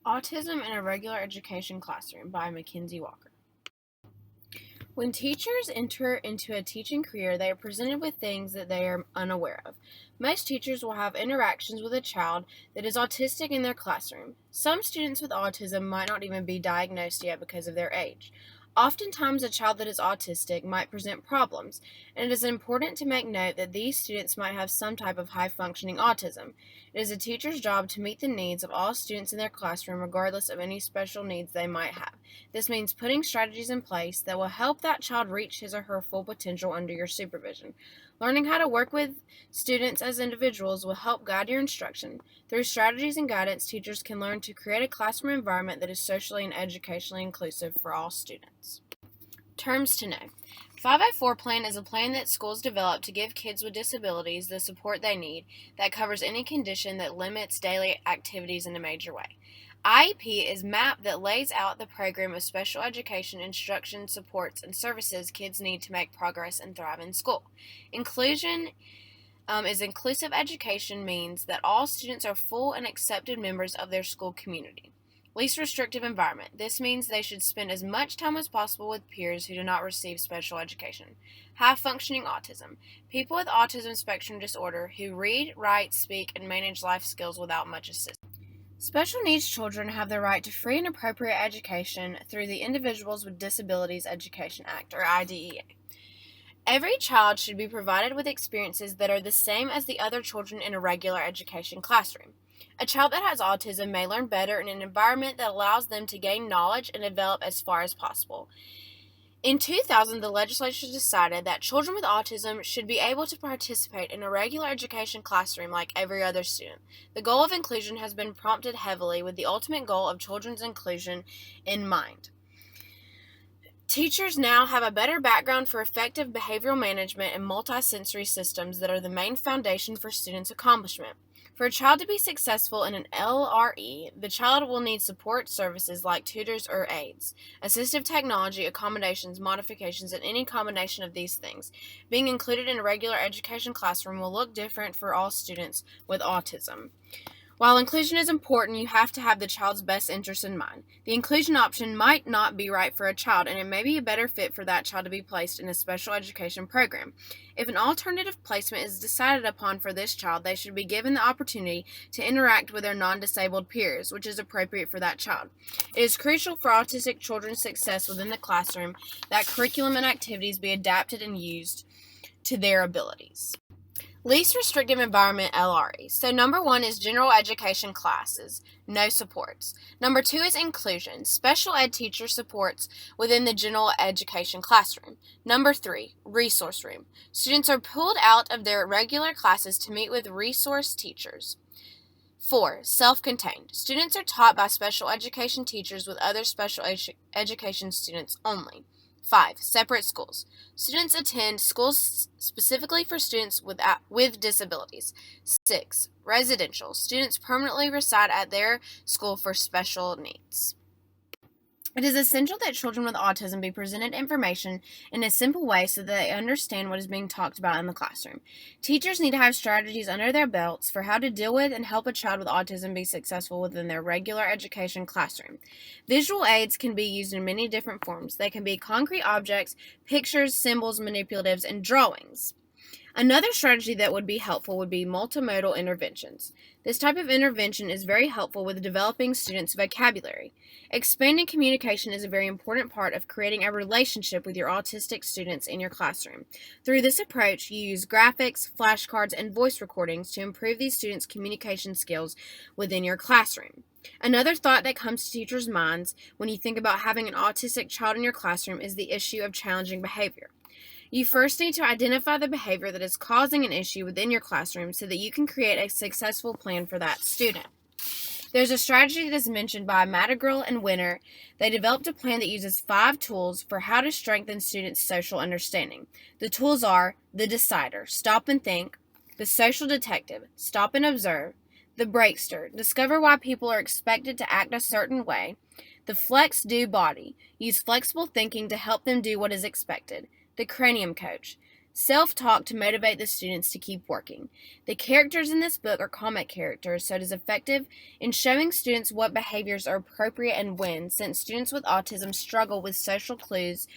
Autism in a Regular Education Classroom by Mckenzi. When teachers enter into a teaching career, they are presented with things that they are unaware of. Most teachers will have interactions with a child that is autistic in their classroom. Some students with autism might not even be diagnosed yet because of their age. Oftentimes, a child that is autistic might present problems, and it is important to make note that these students might have some type of high functioning autism. It is a teacher's job to meet the needs of all students in their classroom, regardless of any special needs they might have. This means putting strategies in place that will help that child reach his or her full potential under your supervision. Learning how to work with students as individuals will help guide your instruction. Through strategies and guidance, teachers can learn to create a classroom environment that is socially and educationally inclusive for all students. Terms to know. 504 plan is a plan that schools develop to give kids with disabilities the support they need that covers any condition that limits daily activities in a major way. IEP is map that lays out the program of special education, instruction, supports, and services kids need to make progress and thrive in school. Inclusion is inclusive education means that all students are full and accepted members of their school community. Least restrictive environment. This means they should spend as much time as possible with peers who do not receive special education. High functioning autism. People with autism spectrum disorder who read, write, speak, and manage life skills without much assistance. Special needs children have the right to free and appropriate education through the Individuals with Disabilities Education Act, or IDEA. Every child should be provided with experiences that are the same as the other children in a regular education classroom. A child that has autism may learn better in an environment that allows them to gain knowledge and develop as far as possible. In 2000, the legislature decided that children with autism should be able to participate in a regular education classroom like every other student. The goal of inclusion has been prompted heavily with the ultimate goal of children's inclusion in mind. Teachers now have a better background for effective behavioral management and multisensory systems that are the main foundation for students' accomplishment. For a child to be successful in an LRE, the child will need support services like tutors or aides, assistive technology, accommodations, modifications, and any combination of these things. Being included in a regular education classroom will look different for all students with autism. While inclusion is important, you have to have the child's best interest in mind. The inclusion option might not be right for a child, and it may be a better fit for that child to be placed in a special education program. If an alternative placement is decided upon for this child, they should be given the opportunity to interact with their non-disabled peers, which is appropriate for that child. It is crucial for autistic children's success within the classroom that curriculum and activities be adapted and used to their abilities. Least restrictive environment LRE. So number 1 is general education classes, no supports. Number 2 is inclusion, special ed teacher supports within the general education classroom. Number 3, resource room. Students are pulled out of their regular classes to meet with resource teachers. 4, self-contained. Students are taught by special education teachers with other special education students only. 5, separate schools. Students attend schools specifically for students with disabilities. 6, residential. Students permanently reside at their school for special needs. It is essential that children with autism be presented information in a simple way so that they understand what is being talked about in the classroom. Teachers need to have strategies under their belts for how to deal with and help a child with autism be successful within their regular education classroom. Visual aids can be used in many different forms. They can be concrete objects, pictures, symbols, manipulatives, and drawings. Another strategy that would be helpful would be multimodal interventions. This type of intervention is very helpful with developing students' vocabulary. Expanding communication is a very important part of creating a relationship with your autistic students in your classroom. Through this approach, you use graphics, flashcards, and voice recordings to improve these students' communication skills within your classroom. Another thought that comes to teachers' minds when you think about having an autistic child in your classroom is the issue of challenging behavior. You first need to identify the behavior that is causing an issue within your classroom so that you can create a successful plan for that student. There's a strategy that is mentioned by Madrigal and Winter. They developed a plan that uses 5 tools for how to strengthen students' social understanding. The tools are the decider, stop and think, the social detective, stop and observe, the breakster, discover why people are expected to act a certain way, the flex do body, use flexible thinking to help them do what is expected, the cranium coach, self-talk to motivate the students to keep working. The characters in this book are comic characters, so it is effective in showing students what behaviors are appropriate and when, since students with autism struggle with social clues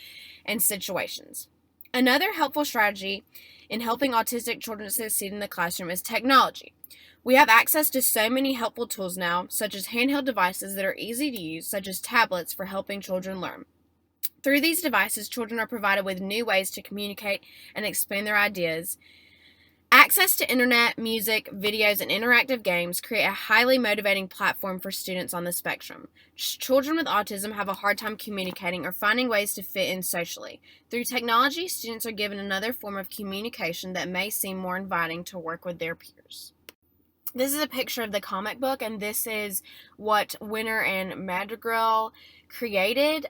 and situations. Another helpful strategy in helping autistic children succeed in the classroom is technology. We have access to so many helpful tools now, such as handheld devices that are easy to use, such as tablets for helping children learn. Through these devices, children are provided with new ways to communicate and expand their ideas. Access to internet, music, videos, and interactive games create a highly motivating platform for students on the spectrum. Children with autism have a hard time communicating or finding ways to fit in socially. Through technology, students are given another form of communication that may seem more inviting to work with their peers. This is a picture of the comic book, and this is what Winter and Madrigal created.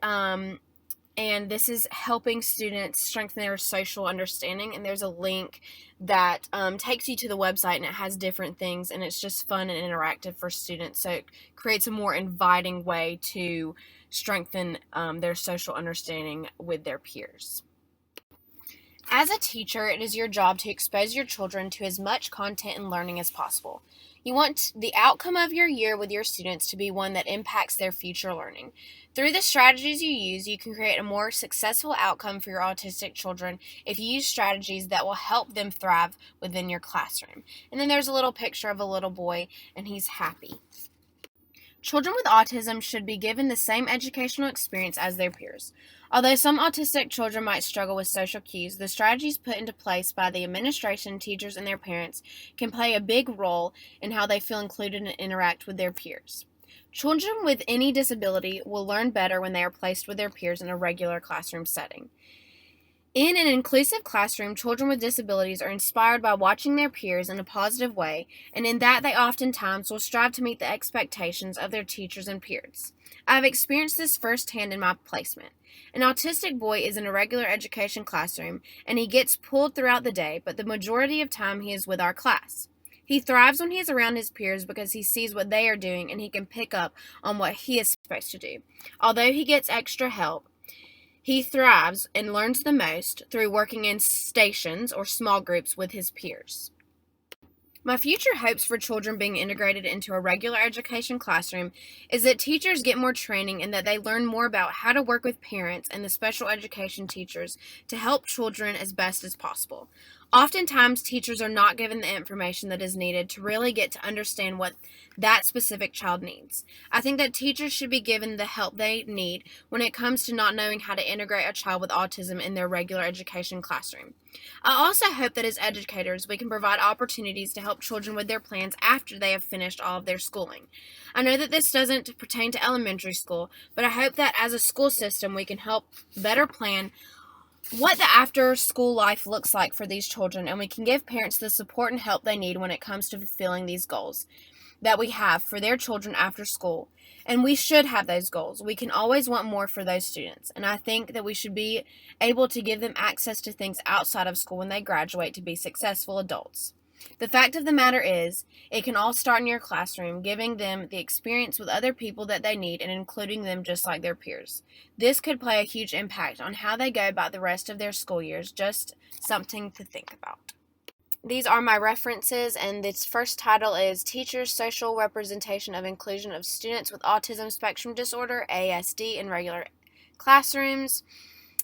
And this is helping students strengthen their social understanding. And there's a link that takes you to the website, and it has different things, and it's just fun and interactive for students. So it creates a more inviting way to strengthen their social understanding with their peers. As a teacher, it is your job to expose your children to as much content and learning as possible. You want the outcome of your year with your students to be one that impacts their future learning. Through the strategies you use, you can create a more successful outcome for your autistic children if you use strategies that will help them thrive within your classroom. And then there's a little picture of a little boy, and he's happy. Children with autism should be given the same educational experience as their peers. Although some autistic children might struggle with social cues, the strategies put into place by the administration, teachers, and their parents can play a big role in how they feel included and interact with their peers. Children with any disability will learn better when they are placed with their peers in a regular classroom setting. In an inclusive classroom, children with disabilities are inspired by watching their peers in a positive way, and in that they oftentimes will strive to meet the expectations of their teachers and peers. I have experienced this firsthand in my placement. An autistic boy is in a regular education classroom, and he gets pulled throughout the day, but the majority of time he is with our class. He thrives when he is around his peers because he sees what they are doing and he can pick up on what he is supposed to do. Although he gets extra help, he thrives and learns the most through working in stations or small groups with his peers. My future hopes for children being integrated into a regular education classroom is that teachers get more training and that they learn more about how to work with parents and the special education teachers to help children as best as possible. Oftentimes, teachers are not given the information that is needed to really get to understand what that specific child needs. I think that teachers should be given the help they need when it comes to not knowing how to integrate a child with autism in their regular education classroom. I also hope that as educators, we can provide opportunities to help children with their plans after they have finished all of their schooling. I know that this doesn't pertain to elementary school, but I hope that as a school system, we can help better plan what the after school life looks like for these children, and we can give parents the support and help they need when it comes to fulfilling these goals that we have for their children after school. And we should have those goals. We can always want more for those students, and I think that we should be able to give them access to things outside of school when they graduate to be successful adults. The fact of the matter is, it can all start in your classroom, giving them the experience with other people that they need and including them just like their peers. This could play a huge impact on how they go about the rest of their school years, just something to think about. These are my references, and this first title is Teachers' Social Representation of Inclusion of Students with Autism Spectrum Disorder, ASD, in Regular Classrooms.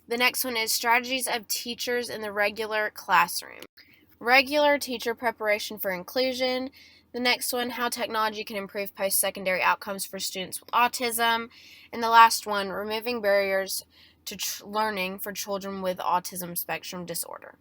The next one is Strategies of Teachers in the Regular Classroom. Regular teacher preparation for inclusion. The next one, how technology can improve post-secondary outcomes for students with autism. And the last one, removing barriers to learning for children with autism spectrum disorder.